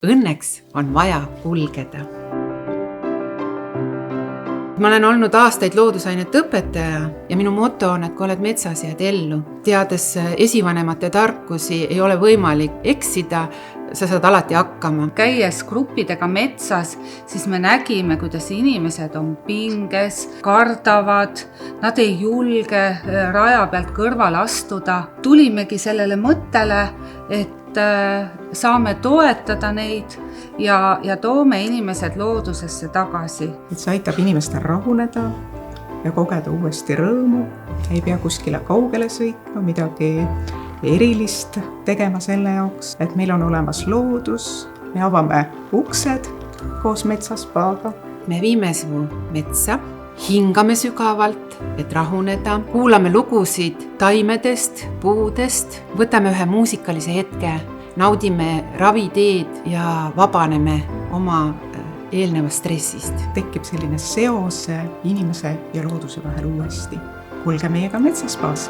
Õnneks on vaja kulgeda. Ma olen olnud aastaid loodusainet õpetaja ja minu moto on, et kui oled metsas, jääd ellu. Teades esivanemate tarkusi, ei ole võimalik eksida, sa saad alati hakkama. Käies gruppidega metsas, siis me nägime, kuidas inimesed on pinges, kardavad, nad ei julge raja pealt kõrvale astuda. Tulimegi sellele mõttele, et saame toetada neid ja toome inimesed loodusesse tagasi. Et see aitab inimestel rahuneda ja kogeda uuesti rõõmu. Ei pea kuskile kaugele sõitma, midagi erilist tegema selle jaoks, et meil on olemas loodus. Me avame uksed koos metsaspaaga. Me viime su metsa, hingame sügavalt, et rahuneda, kuulame lugusid taimedest, puudest, võtame ühe muusikalise hetke, naudime raviteed ja vabaneme oma eelnevast stressist. Tekib selline seos inimese ja looduse vahel uuesti. Kulge meiega metsaspaas!